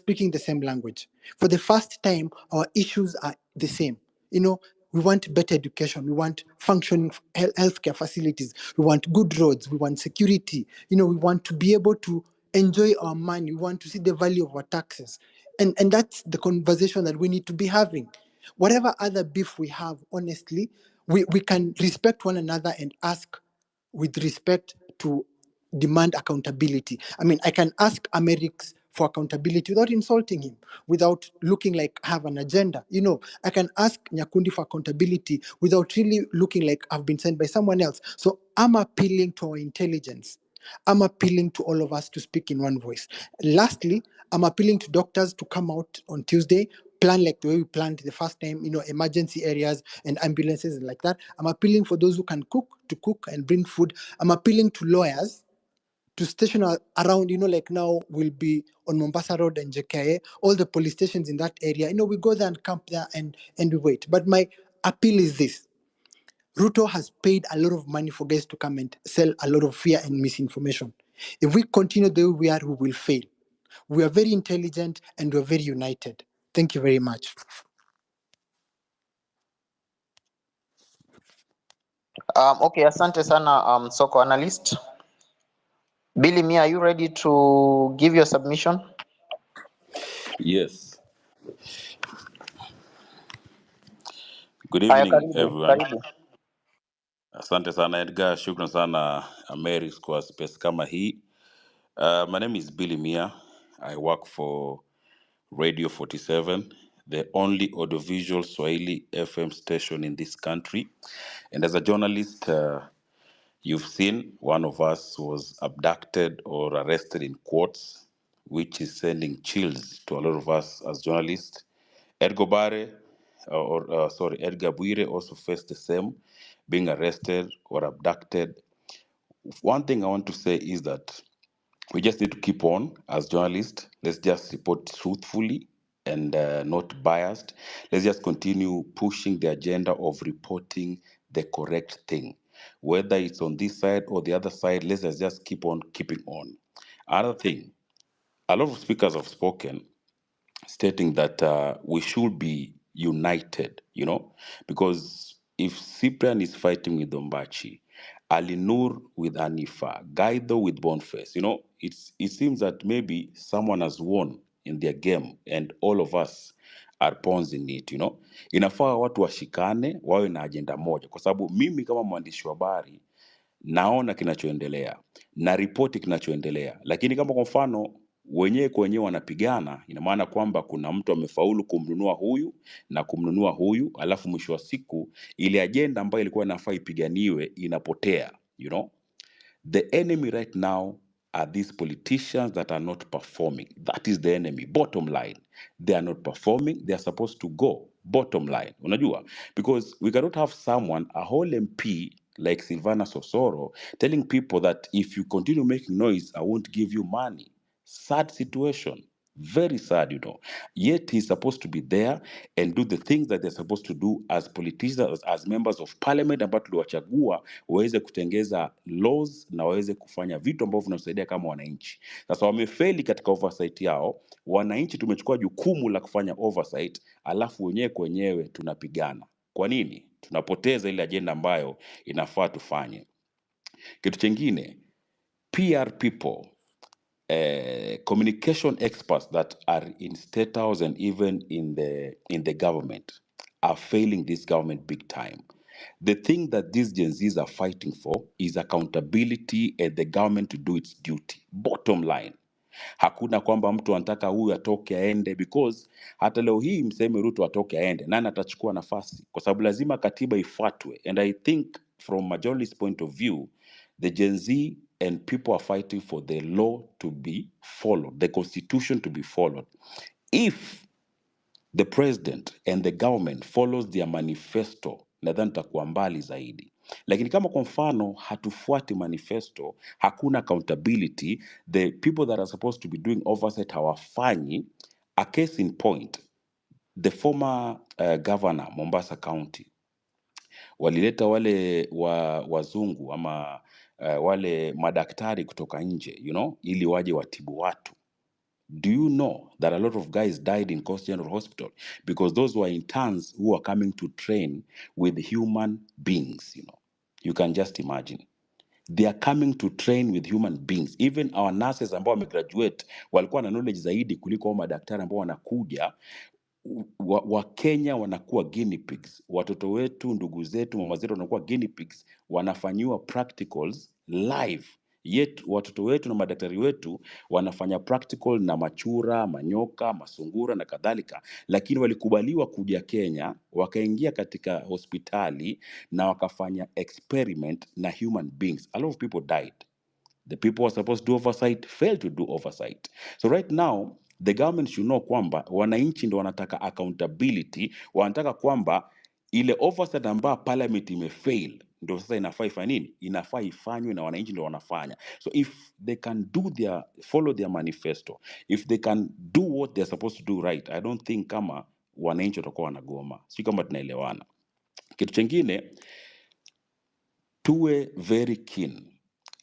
speaking the same language. For the first time, our issues are the same. You know, we want better education. We want functioning healthcare facilities. We want good roads. We want security. You know, we want to be able to enjoy our money. We want to see the value of our taxes. And that's the conversation that we need to be having. Whatever other beef we have, honestly, we can respect one another and ask with respect to demand accountability. I mean, I can ask Amerix for accountability without insulting him, without looking like I have an agenda. You know, I can ask Nyakundi for accountability without really looking like I've been sent by someone else. So I'm appealing to our intelligence. I'm appealing to all of us to speak in one voice. Lastly, I'm appealing to doctors to come out on Tuesday, plan like the way we planned the first time, you know, emergency areas and ambulances and like that. I'm appealing for those who can cook to cook and bring food. I'm appealing to lawyers to station around, you know, like now we'll be on Mombasa Road and JKA, all the police stations in that area. You know, we go there and camp there and we wait. But my appeal is this. Ruto has paid a lot of money for guys to come and sell a lot of fear and misinformation. If we continue the way we are, we will fail. We are very intelligent and we're very united. Thank you very much. Okay, asante sana Soko Analyst. Billy Mia, are you ready to give your submission? Yes. Good Haya, evening, karibu, everyone. karibu. Asante sana Edgar, shukran sana Ameris kwa space kama hii. My name is Billy Mia. I work for Radio 47, the only audiovisual Swahili FM station in this country. And as a journalist, you've seen one of us was abducted or arrested in quotes, which is sending chills to a lot of us as journalists. Edgar Bare, Edgar Buire also faced the same, being arrested or abducted. One thing I want to say is that we just need to keep on as journalists. Let's just report truthfully and not biased. Let's just continue pushing the agenda of reporting the correct thing. Whether it's on this side or the other side, let's just keep on keeping on. Another thing, a lot of speakers have spoken stating that we should be united, you know, because if Cyprian is fighting with Dombachi, Ali Nur with Anifa, Gaido with Boniface, you know, it seems that maybe someone has won in their game and all of us are pawns in it, you know. Inafaa watu washikane wawe na agenda moja, kwa sababu mimi kama mwandishi wa habari naona kinachoendelea na ripoti kinachoendelea, lakini kama kwa mfano wenyewe kwa wenyewe wanapigana, ina maana kwamba kuna mtu amefaulu kumnunua huyu na kumnunua huyu, alafu mwisho wa siku ile ajenda ambayo ilikuwa inafaa ipiganiwe inapotea, you know. The enemy right now are these politicians that are not performing. That is the enemy. Bottom line, they are not performing. They are supposed to go. Bottom line, unajua, because we cannot have someone, a whole MP like Silvana Sosoro, telling people that if you continue making noise, I won't give you money. Sad situation. Very sad, you know. Yet he's supposed to be there and do the things that they're supposed to do as politicians, as members of parliament ambao tuliwachagua waweze kutengeza laws na waweze kufanya vitu ambavyo vinasaidia kama wananchi. Sasa wamefeli katika oversight yao. Wananchi tumechukua jukumu la kufanya oversight, alafu wenyewe kwa wenyewe tunapigana. Kwa nini? Tunapoteza ile agenda ambayo inafaa tufanye. Kitu chengine, PR people, communication experts that are in state house and even in the government are failing this government big time. The thing that these Gen Zs are fighting for is accountability and the government to do its duty. Bottom line. Hakuna kwamba mtu anataka huyu atoke aende, because hata leo hii mseme Ruto atoke aende, nani atachukua nafasi? Kwa sababu lazima katiba ifuatwe. And I think from majority's point of view, the Gen Z and people are fighting for the law to be followed, the constitution to be followed. If the president and the government follows their manifesto, nadhani takuwa mbali zaidi. Lakini kama kwa mfano hatufuati manifesto, hakuna accountability, the people that are supposed to be doing oversight hawafanyi. A case in point, the former governor Mombasa County walileta wale wazungu ama wale madaktari kutoka nje, you know, ili waje watibu watu. Do you know that a lot of guys died in Coast General Hospital because those were interns who were coming to train with human beings, you know? You can just imagine. They are coming to train with human beings. Even our nurses ambao wamegraduate walikuwa na knowledge zaidi kuliko hao madaktari ambao wanakuja. Wakenya wanakuwa guinea pigs, watoto wetu, ndugu zetu, mama zetu wanakuwa guinea pigs, wanafanyiwa practicals live. Yet watoto wetu na madaktari wetu wanafanya practical na machura, manyoka, masungura na kadhalika, lakini walikubaliwa kuja Kenya, wakaingia katika hospitali na wakafanya experiment na human beings. A lot of people died. The people who are supposed to do oversight failed to do oversight. So right now, the government should know kwamba wananchi ndo wanataka accountability, wanataka kwamba ile oversight ambayo parliament imefail ndo sasa inafaa ifanye nini? Inafaa ifanywe na wananchi ndo wanafanya. So if they can follow their manifesto, if they can do what they're supposed to do right, I don't think kama wananchi watakuwa wanagoma. Si kama tunaelewana. Kitu chengine, tuwe very keen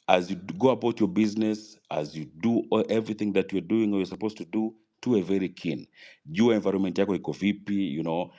as you go about your business, as you do everything that you're doing or you're supposed to do, tuwe very keen. Jua environment yako iko vipi, you know,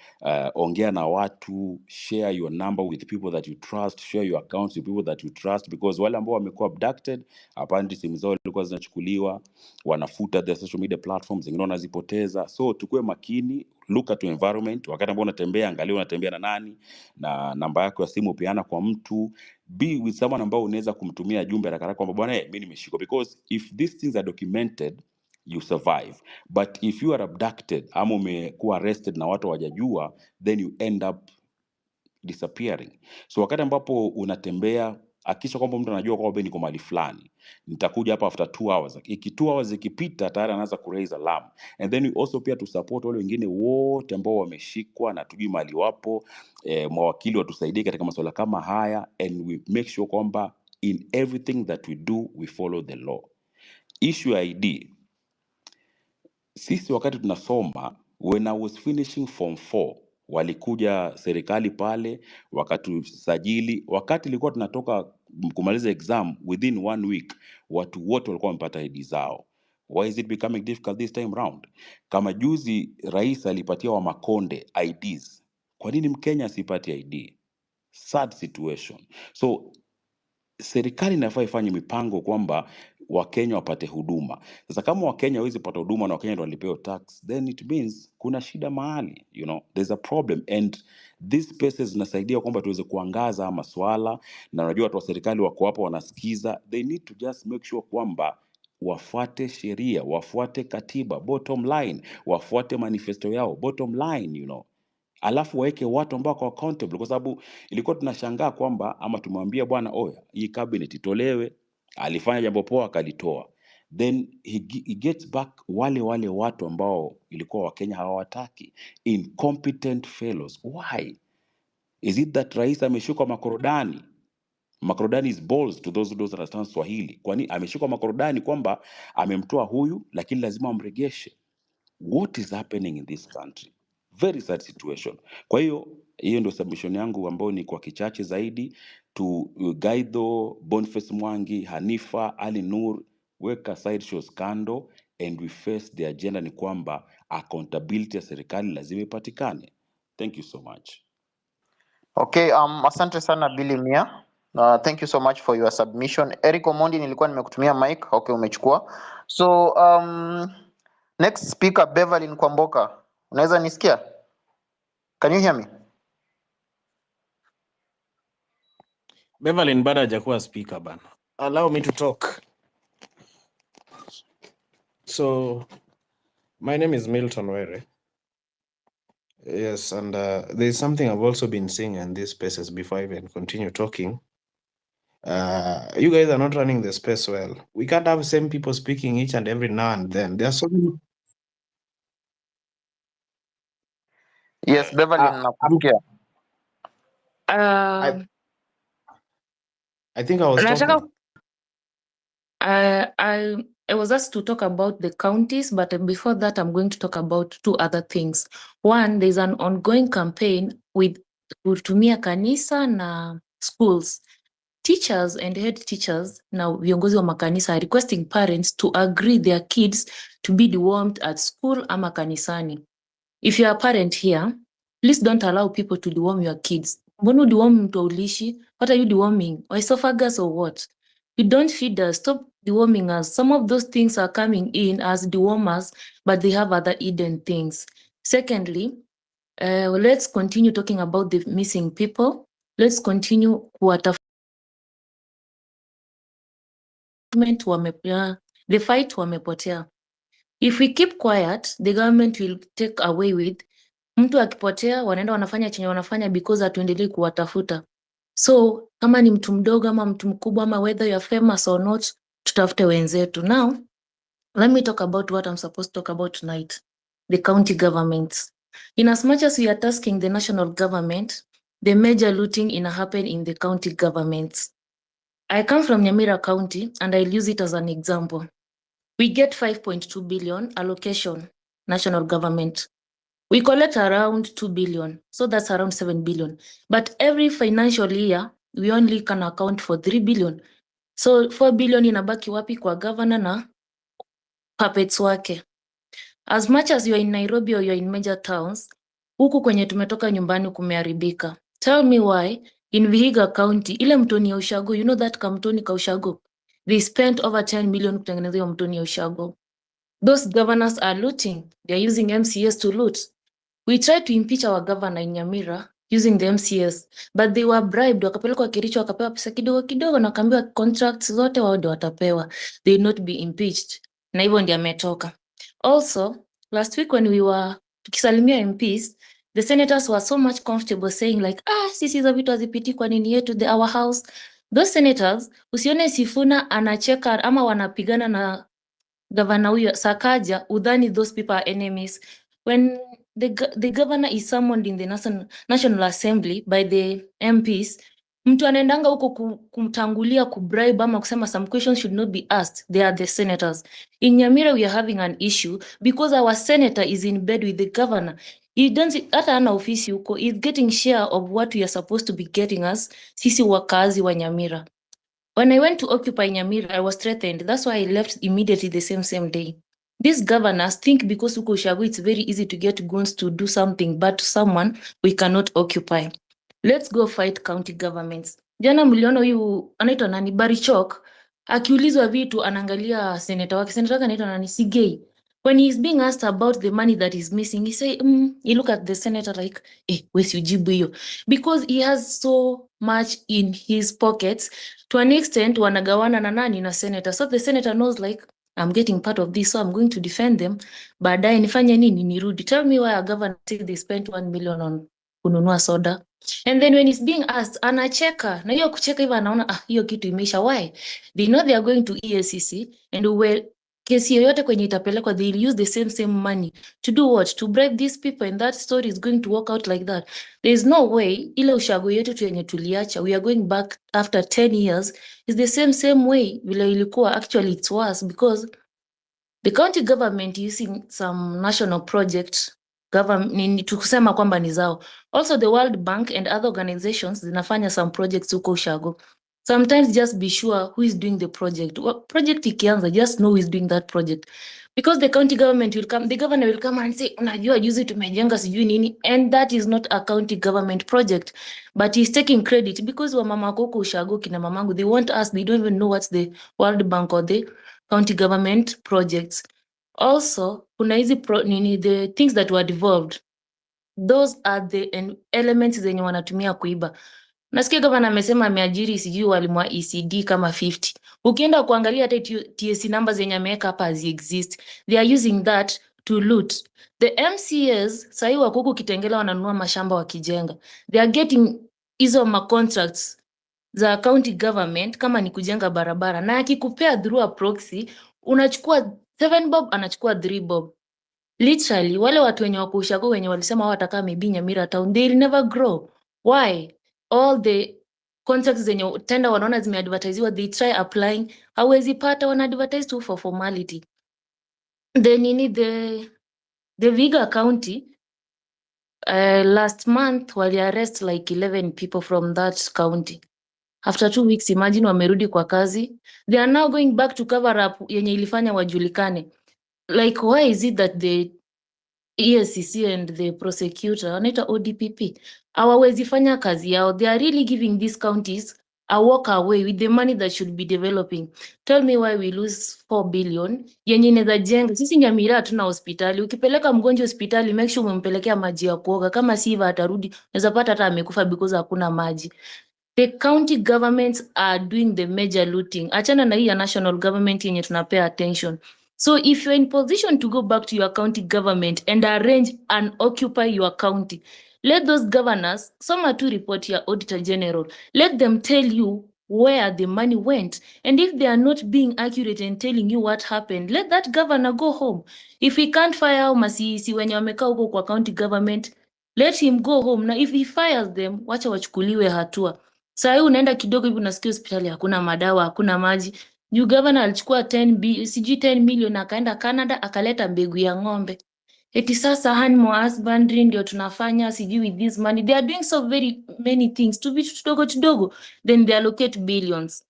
ongea na watu, share your number with people that you trust, share your accounts with people that you trust, because wale ambao wamekuwa abducted, apparently simu zao zilikuwa zinachukuliwa, wanafuta their social media platforms, zingine wanazipoteza. So tukue makini, look at your environment. Wakati ambao unatembea, angalia unatembea na nani, na namba yako ya simu peana kwa mtu. Be with someone ambao unaweza kumtumia jumbe haraka haraka kwamba bwana, mimi nimeshikwa, because if these things are documented you survive, but if you are abducted ama umekuwa arrested na watu hawajajua, then you end up disappearing. So wakati ambapo unatembea, hakikisha kwamba mtu anajua kwamba niko mahali fulani, nitakuja hapa after 2 hours. 2 hours ikipita, tayari anaanza ku raise alarm. And then we also pia to support wale wengine wote ambao wameshikwa na tujui mahali wapo. Mawakili watusaidie katika masuala kama haya, and we make sure kwamba in everything that we do we follow the law. Issue ya ID, sisi wakati tunasoma, when I was finishing form 4, walikuja serikali pale wakatusajili. Wakati ilikuwa tunatoka kumaliza exam, within 1 week watu wote walikuwa wamepata ID zao. Why is it becoming difficult this time round? Kama juzi rais alipatia wa Makonde IDs, kwa nini Mkenya asipati ID? Sad situation. So serikali inafaa ifanye mipango kwamba Wakenya wapate huduma. Sasa kama Wakenya hawezi pata huduma na Wakenya ndo walipewa tax, then it means kuna shida mahali, you know, there's a problem, and these spaces zinasaidia kwamba tuweze kuangaza maswala, na unajua watu wa serikali wako hapa wanasikiza. They need to just make sure kwamba wafuate sheria, wafuate katiba, bottom line, wafuate manifesto yao, bottom line, you know, alafu waweke watu ambao wako accountable, kwa sababu ilikuwa tunashangaa kwamba ama tumwambia bwana, oya, hii cabinet itolewe, alifanya jambo poa akalitoa, then he gets back wale watu ambao ilikuwa Wakenya hawawataki, incompetent fellows. Why is it that rais ameshikwa makorodani? Makorodani is balls to those who don't understand Swahili. Kwani ameshikwa makorodani kwamba amemtoa huyu lakini lazima amregeshe? What is happening in this country? Very sad situation. Kwa hiyo ndio submission yangu ambayo ni kwa kichache zaidi. To Gaidho, Boniface Mwangi, Hanifa, Ali Nur, weka side shows kando, and we face the agenda, ni kwamba accountability ya serikali lazima ipatikane. Thank you so much. Okay, asante sana Billy Mia. Thank you so much for your submission. Eric Omondi, nilikuwa nimekutumia mic. Okay, umechukua. So next speaker Beverly Kwamboka. Unaweza nisikia? Can you hear me? Beverly bado hajakuwa speaker bana. Allow me to talk. So my name is Milton Were. Yes, and there's something I've also been saying in these spaces before I even continue talking. You guys are not running the space well. We can't have same people speaking each and every now and then. There are so many. Yes, Beverly, nakusikia. I think I was talking. I was asked to talk about the counties, but before that, I'm going to talk about 2 other things. One, there's an ongoing campaign with kutumia kanisa na schools. teachers and head teachers na viongozi wa makanisa are requesting parents to agree their kids to be dewormed at school ama kanisani. If you are a parent here, please don't allow people to deworm your kids. Mbona deworm mtu ulishi? What are you deworming? Esophagus or what? You don't feed us. Stop deworming us. Some of those things are coming in as dewormers, but they have other hidden things. Secondly, let's continue talking about the missing people. Let's continue the fight wamepotea. If we keep quiet, the government will take away with mtu akipotea wanaenda wanafanya chenye wanafanya because hatuendelei kuwatafuta. So kama ni mtu mdogo ama mtu mkubwa ama whether you are famous or not, tutafute wenzetu. Now, let me talk about what I'm supposed to talk about tonight. The county governments. In as much as we are tasking the national government, the major looting happen in the county governments. I come from Nyamira County and I'll use it as an example. We get 5.2 billion allocation, national government. We collect around 2 billion, so that's around 7 billion. But every financial year, we only can account for 3 billion. So 4 billion inabaki wapi kwa governor na puppets wake. As much as you're in Nairobi or you're in major towns, huku kwenye tumetoka nyumbani kumeharibika. Tell me why in Vihiga County, ile mtoni ya Ushago, you know that kamtoni ka Ushago, they spent over 10 million kutengeneza hiyo mtoni ya Ushago. Those governors are looting. They're using MCS to loot. We tried to impeach our governor in Nyamira using the MCS, but they were bribed. Wakapelekwa Kericho, wakapewa pesa kidogo kidogo na wakaambiwa contracts zote wao ndio watapewa. They will not be impeached. Na hivyo ndio ametoka. Also, last week when we were tukisalimia MPs, the senators were so much comfortable saying like, sisi hizo vitu hazipiti kwa nini yetu, our house. Those senators, usione Sifuna anacheka ama wanapigana na governor huyo Sakaja, udhani those people are enemies. When the governor is summoned in the National Assembly by the MPs, mtu anaendanga huko kumtangulia kubribe ama kusema some questions should not be asked. They are the senators. In Nyamira, we are having an issue because our senator is in bed with the governor. He doesn't, hata ana ofisi huko, he's getting share of what we are supposed to be getting us, sisi wakazi wa Nyamira. When I went to occupy Nyamira, I was threatened. That's why I left immediately the same day. These governors think because huko Ushago, it's very easy to get goons to do something, but to someone we cannot occupy. Let's go fight county governments. Jana mliona huyu anaitwa nani Barichok akiulizwa vitu anaangalia senator wake. Senator wake anaitwa nani Sigei. When he's being asked about the money that is missing, he say, he look at the senator like, where's ujibu hiyo? Because he has so much in his pockets. To an extent, wanagawana na nani na senator. So the senator knows like, I'm getting part of this, so I'm going to defend them. Baadaye nifanye nini nirudi. Tell me why a governor say they spent 1 million on kununua soda. And then when he's being asked, anacheka. Na hiyo kucheka hivi anaona, hiyo kitu imeisha. Why? They know they are going to EACC and well, kesi yoyote kwenye itapelekwa, they'll use the same money. To do what? To bribe these people, and that story is going to work out like that. There is no way, ile Ushago yetu yenye tuliacha, we are going back after 10 years, is the same way vile ilikuwa. Actually, it's worse because the county government using some national project, tukusema kwamba ni zao. Also, the World Bank and other organizations zinafanya some projects huko Ushago. Sometimes just be sure who is doing the project. Project ikianza, just know who is doing that project. Because the county government will come, the governor will come and say, unajua juzi tumejenga sijui nini, and that is not a county government project, but he's taking credit because wamama huko Ushago kina mamangu, they want us, they don't even know what's the World Bank or the county government projects. Also, kuna hizi the things that were devolved. Those are the elements zenye wanatumia kuiba. Nasikia gavana amesema ameajiri sijui walimu wa ECD kama 50. Ukienda kuangalia hata TSC numbers zenye ameweka hapa exist. They are using that to loot. The MCAs sahi wako huku Kitengela wananunua mashamba wakijenga. They are getting hizo contracts za county government kama ni kujenga barabara. Na akikupea through a proxy, unachukua 7 bob, anachukua 3 bob. Literally, wale watu wenye wako Ushago wenye walisema watakaa maybe Nyamira town, they'll never grow. Why? All the contracts zenye tender wanaona zimeadvertisewa, they try applying, hawezi pata, wana advertise tu for formality. Then the Vihiga County, last month wali arrest like 11 people from that county. After 2 weeks, imagine wamerudi kwa kazi. They are now going back to cover up yenye ilifanya wajulikane. Like, why is it that the EACC and the prosecutor, wanaita ODPP, hawawezi fanya kazi yao? They are really giving these counties a walk away with the money that should be developing. Tell me why we lose 4 billion yenye inaweza jenga. Sisi Nyamira hatuna hospitali. Ukipeleka mgonjwa hospitali, make sure umempelekea maji ya kuoga. Kama si hivyo atarudi, unaweza pata hata amekufa because hakuna maji. The county governments are doing the major looting. Achana na hii ya national government yenye tunapea attention. So if you're in position to go back to your county government and arrange and occupy your county, let those governors, soma tu report ya Auditor General, let them tell you where the money went. And if they are not being accurate in telling you what happened, let that governor go home. If he can't fire au masisi wenye wamekaa huko kwa county government, let him go home. Na if he fires them, wacha wachukuliwe hatua. Saa hii unaenda kidogo hivi unasikia hospitali hakuna madawa, hakuna maji. New governor alichukua 10 million akaenda Canada akaleta mbegu ya ng'ombe. Eti sasa animal husbandry ndio tunafanya sijui with this money. They are doing so very many things. Tu vitu tudogo then they allocate billions.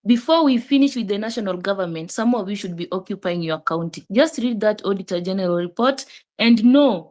Before we finish with the national government, some of you should be occupying your county. Just read that Auditor General report and know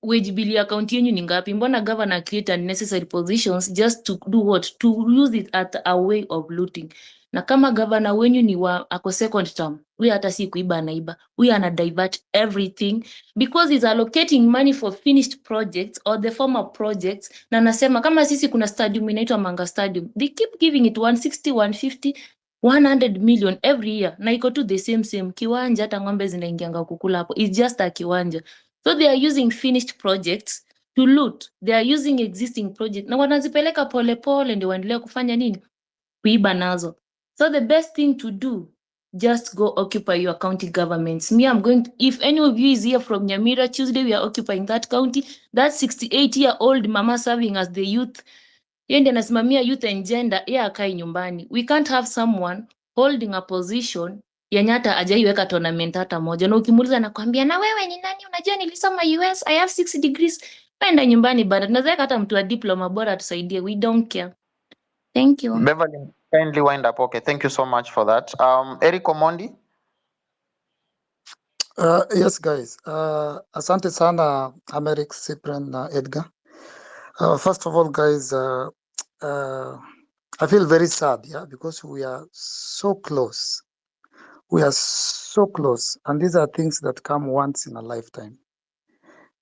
wage bill ya county yenyu ni ngapi. Mbona governor create unnecessary positions just to do what? To use it at a way of looting. Na kama governor wenyu ni wa ako second term, huyu hata si kuiba anaiba. Huyu ana divert everything because he's allocating money for finished projects or the former projects. Na nasema kama sisi kuna stadium inaitwa Manga Stadium. They keep giving it 160, 150, 100 million every year. Na iko tu the same. Kiwanja hata ng'ombe zinaingianga kukula hapo. It's just a kiwanja. So they are using finished projects to loot. They are using existing projects. Na wanazipeleka pole ndio waendelee kufanya nini? Kuiba nazo. So the best thing to do, just go occupy your county governments. Me, I'm going to, if any of you is here from Nyamira, Tuesday, we are occupying that county. That 68-year-old mama serving as the youth, yende anasimamia youth and gender, yeye akai nyumbani. We can't have someone holding a position yenye hata ajaiweka tournament hata moja. Na ukimuuliza nakwambia na wewe ni nani? Unajua nilisoma US, I have 6 degrees. Penda nyumbani bana. Tunaweza hata mtu wa diploma bora atusaidie. We don't care. Thank you. Beverly, kindly wind up. Okay, thank you so much for that. Eric Omondi. Yes, guys. Asante sana, Americ, Cyprian, Edgar. First of all, guys, I feel very sad, because we are so close. We are so close, and these are things that come once in a lifetime.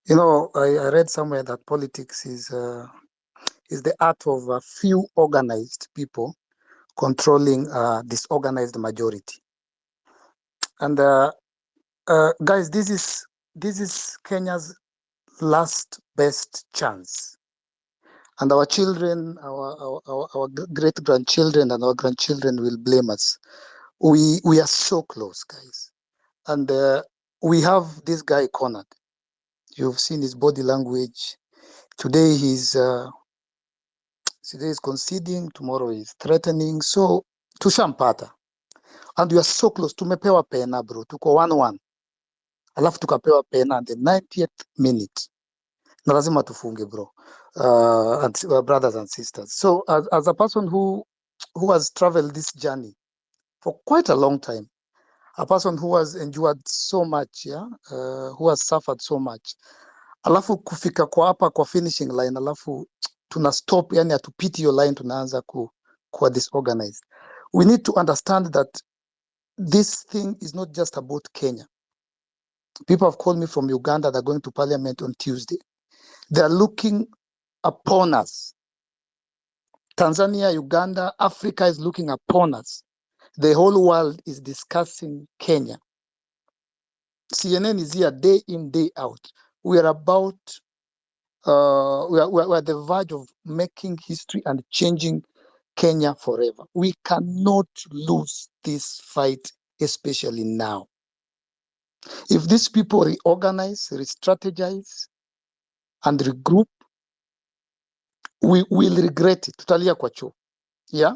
You know, I read somewhere that politics is the art of a few organized people controlling disorganized majority. And guys, this is Kenya's last best chance, and our children, our great grandchildren, and our grandchildren will blame us. We are so close, guys, and we have this guy cornered. You've seen his body language. Today he's conceding, tomorrow he's threatening. So tushampata, and we are so close. Tumepewa pena bro, tuko 1-1. Alafu tukapewa pena at the 90th minute. Na lazima tufunge bro, and brothers and sisters. So as a person who has traveled this journey for quite a long time, a person who has endured so much, who has suffered so much, alafu kufika kwa hapa kwa finishing line, alafu tuna stop, yani atupiti your line, tunaanza kuwa disorganized. We need to understand that this thing is not just about Kenya. People have called me from Uganda. They're going to parliament on Tuesday. They are looking upon us. Tanzania, Uganda, Africa is looking upon us. The whole world is discussing Kenya. CNN is here day in, day out. We are about, we're at the verge of making history and changing Kenya forever. We cannot lose this fight, especially now. If these people reorganize, re-strategize, and regroup, we will regret it. Tutalia kwa choo. Yeah?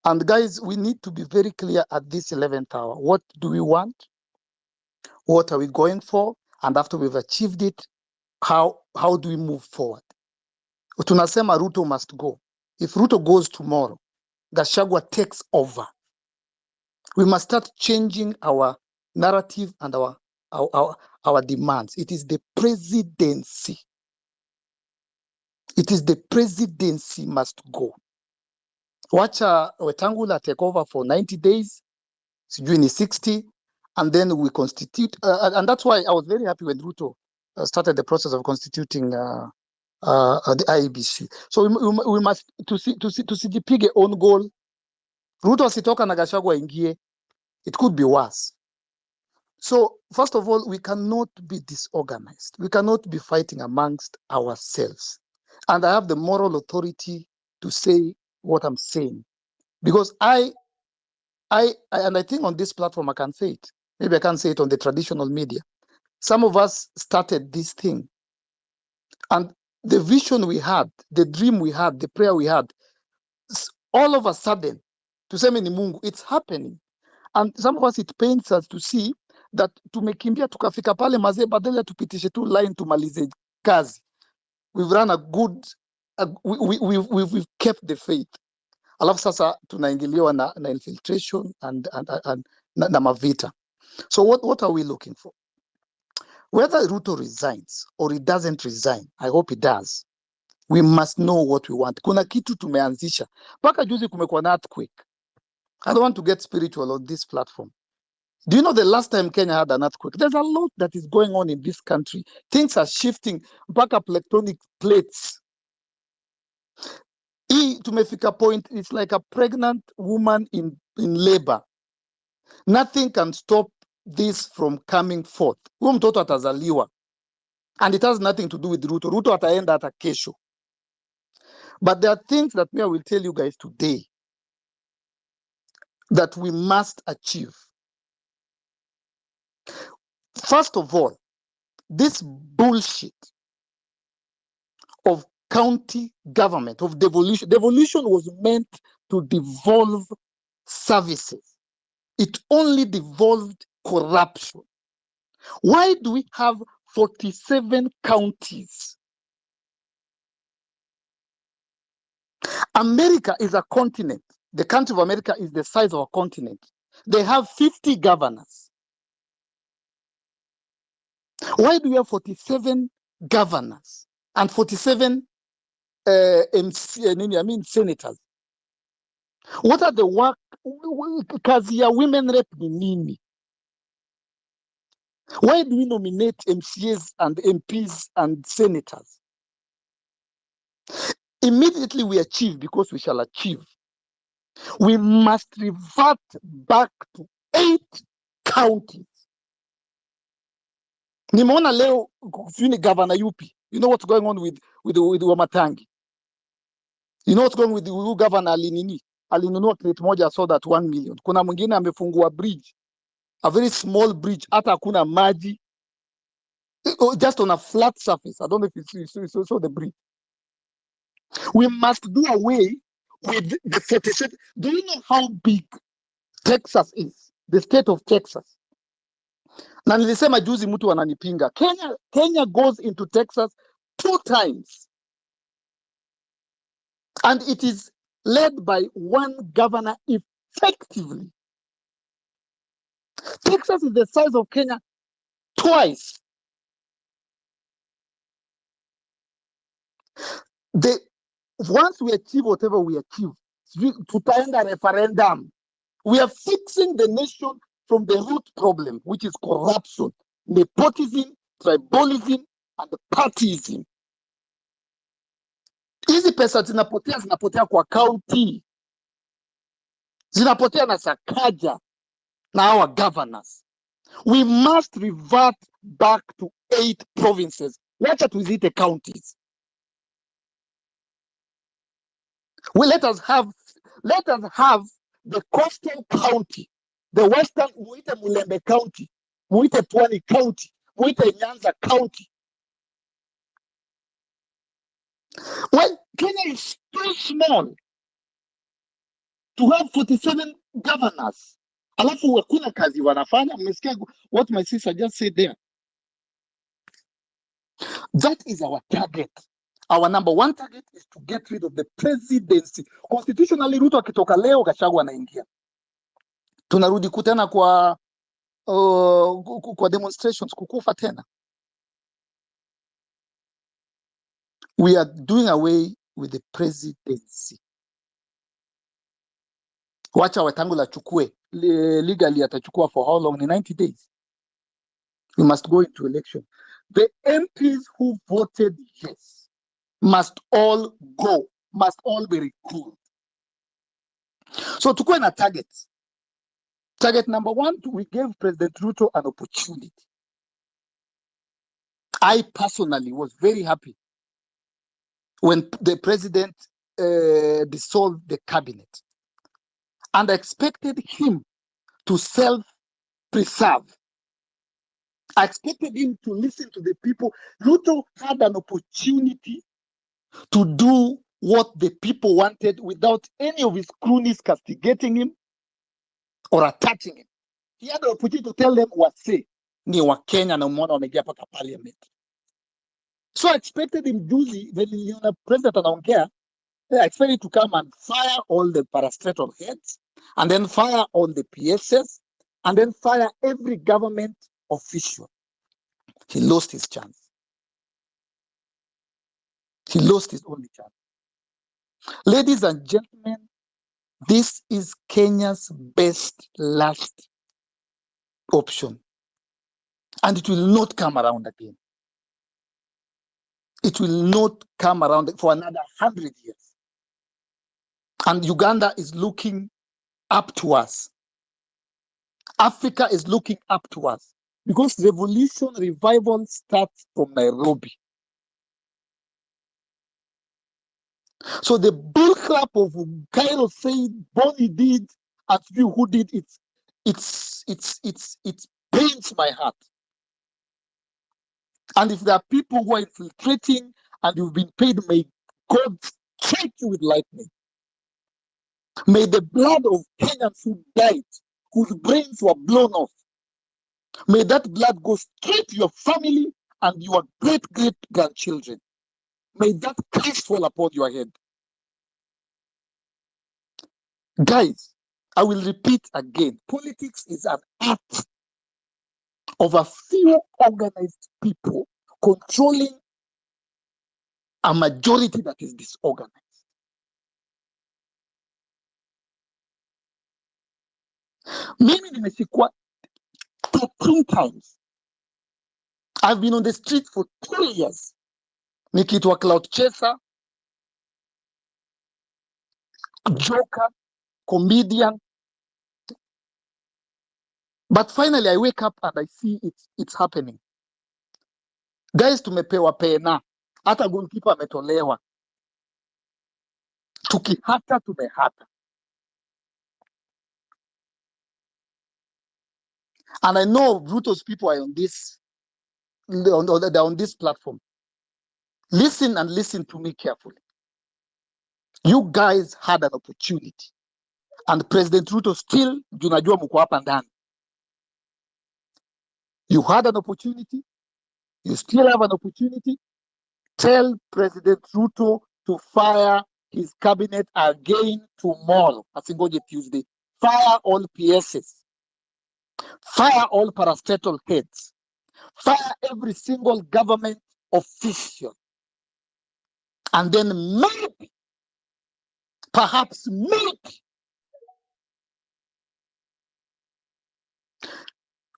And guys, we need to be very clear at this 11th hour. What do we want? What are we going for? And after we've achieved it, how do we move forward? Tunasema Ruto must go. If Ruto goes tomorrow, Gachagua takes over. We must start changing our narrative and our demands. It is the presidency. It is the presidency must go. Wacha Wetangula take over for 90 days, sijui ni 60, and then we constitute. And that's why I was very happy when Ruto started the process of constituting the IEBC. So we must tusijipige own goal. Ruto asitoka na Gachagua ingie, it could be worse. So first of all, we cannot be disorganized. We cannot be fighting amongst ourselves. And I have the moral authority to say what I'm saying, because I think on this platform I can say it. Maybe I can't say it on the traditional media. Some of us started this thing, and the vision we had, the dream we had, the prayer we had, all of a sudden, tuseme ni Mungu, it's happening. And some of us, it pains us to see that tumekimbia tukafika pale mazee, badala tupitishe tu line tumalize kazi. We've run a good, we've kept the faith. Alafu sasa tunaingiliwa na infiltration and na mavita. So what are we looking for? Whether Ruto resigns or he doesn't resign, I hope he does. We must know what we want. Kuna kitu tumeanzisha. Paka juzi kumekuwa na earthquake. I don't want to get spiritual on this platform. Do you know the last time Kenya had an earthquake? There's a lot that is going on in this country. Things are shifting. Mpaka tectonic plates. Hii tumefika point, it's like a pregnant woman in labor. Nothing can stop this from coming forth. Huyo mtoto atazaliwa. And it has nothing to do with Ruto. Ruto ataenda hata kesho. But there are things that I will tell you guys today that we must achieve. First of all, this bullshit of county government, of devolution. Devolution was meant to devolve services. It only devolved corruption. Why do we have 47 counties? America is a continent. The country of America is the size of a continent. They have 50 governors. Why do we have 47 governors and 47 senators? What are the work? Kazi ya women rep ni nini? Why do we nominate MCAs and MPs and senators? Immediately we achieve, because we shall achieve. We must revert back to 8 counties. Nimeona leo kufini governor yupi. You know what's going on with Wamatangi? You know what's going on with the governor Alinini? Alinunua crate moja so that 1 million. Kuna mwingine amefungua bridge. A very small bridge. Hata hakuna maji. Just on a flat surface. I don't know if you saw the bridge. We must do away with the 47. Do you know how big Texas is? The state of Texas. Na nilisema juzi mtu ananipinga. Kenya goes into Texas 2 times. And it is led by 1 governor effectively. Texas is the size of Kenya twice. Once we achieve whatever we achieve, tutaenda referendum. We are fixing the nation from the root problem, which is corruption, nepotism, tribalism, and partyism. Hizi pesa zinapotea kwa county. Zinapotea na Sakaja na our governors. We must revert back to 8 provinces. Wacha tuziite counties. Let us have the coastal county, the western, muite Mulembe County, muite Pwani County, muite Nyanza County. Well, Kenya is too small to have 47 governors. Alafu hakuna kazi wanafanya. Mmesikia what my sister just said there. That is our target. Our number one target is to get rid of the presidency. Constitutionally, Ruto akitoka leo, Gachagua anaingia. Tunarudi kutena kwa demonstrations, kukufa tena. We are doing away with the presidency. Wacha Wetangula achukue. Legally atachukua for how long? In 90 days. We must go into election. The MPs who voted yes must all go, must all be recalled. So to go in a target. Target number one, we gave President Ruto an opportunity. I personally was very happy when the president dissolved the cabinet, and I expected him to self-preserve. I expected him to listen to the people. Ruto had an opportunity to do what the people wanted without any of his cronies castigating him or attacking him. He had the opportunity to tell them what say ni wa Kenya na umeona wameingia paka parliament. So I expected him juzi when the president anaongea, I expected to come and fire all the parastatal heads, and then fire all the PSs, and then fire every government official. He lost his chance. He lost his only chance. Ladies and gentlemen, this is Kenya's best last option. And it will not come around again. It will not come around for another 100 years. And Uganda is looking up to us. Africa is looking up to us. Because revolution revival starts from Nairobi. So the bullcrap of Cairo saying Bonnie did and you who did it, it pains my heart. And if there are people who are infiltrating and you've been paid, may God strike you with lightning. May the blood of Kenyans who died, whose brains were blown off, may that blood go straight to your family and your great-great-grandchildren. May that curse fall upon your head. Guys, I will repeat again. Politics is an art of a few organized people controlling a majority that is disorganized. Mimi nimeshikwa 13 times. I've been on the street for 2 years. Nikiitwa cloud chaser, joker, comedian. But finally I wake up and I see it's happening. Guys, tumepewa pena. Hata goalkeeper ametolewa. Tukihata tumehata. And I know Ruto's people are on this platform. Listen and listen to me carefully. You guys had an opportunity. And President Ruto still, junajua mko hapa ndani. You had an opportunity. You still have an opportunity. Tell President Ruto to fire his cabinet again tomorrow. Asingoje Tuesday. Fire all PSs. Fire all parastatal heads. Fire every single government official. And then maybe, perhaps maybe,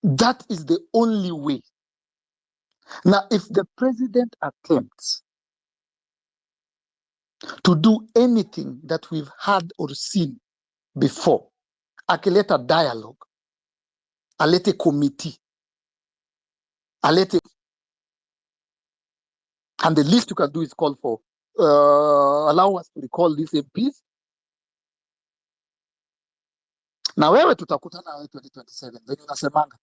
that is the only way. Now, if the president attempts to do anything that we've had or seen before, akileta dialogue, alete committee, alete, and the least you can do is call for, allow us to recall these MPs. Na wewe tutakutana wewe 2027, venye unasemanga.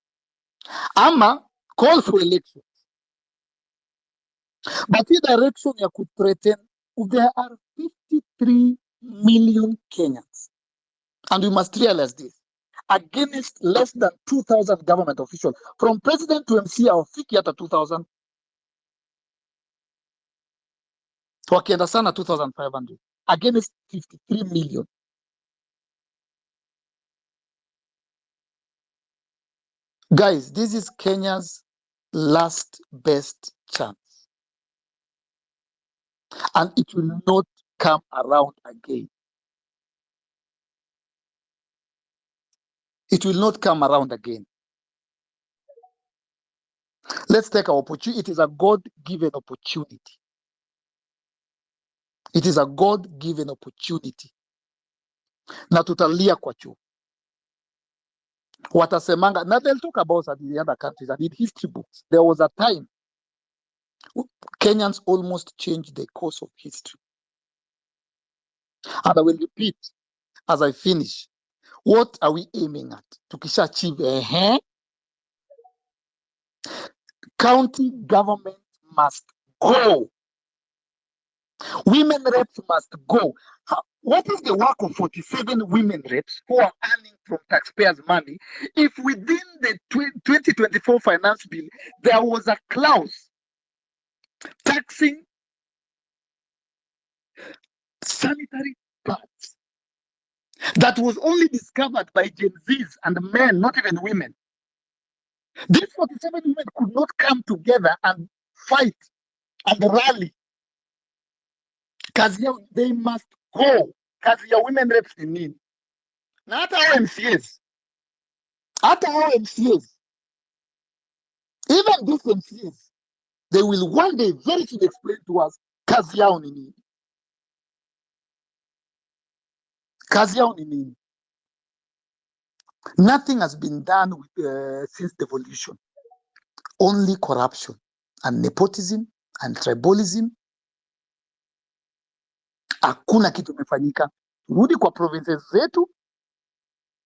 Ama call for election. But in direction ya kuthreaten, there are 53 million Kenyans. And we must realize this. Against less than 2,000 government officials. From president to MC, our fiki at 2,000. wakienda sana 2,500 against 53 million. Guys, this is Kenya's last best chance, and it will not come around again. It will not come around again. Let's take our opportunity. It is a God-given opportunity. It is a God-given opportunity. Na tutalia kwa chuo. Watasemanga, now they'll talk about that in the other countries and in history books. There was a time Kenyans almost changed the course of history. And I will repeat as I finish. What are we aiming at? Tukisha achieve, county government must go. Women reps must go. What is the work of 47 women reps who are earning from taxpayers' money if within the 2024 finance bill there was a clause taxing sanitary pads that was only discovered by Gen Zs and men, not even women? These 47 women could not come together and fight and rally. Kazi yao, they must go. Kazi ya women reps ni nini? Na hata hao MCAs. Hata hao MCAs. Even these MCAs, they will one day very soon explain to us kazi yao ni nini. Kazi yao ni nini. Nothing has been done with, since devolution. Only corruption and nepotism and tribalism. Hakuna kitu imefanyika. Turudi kwa provinces zetu,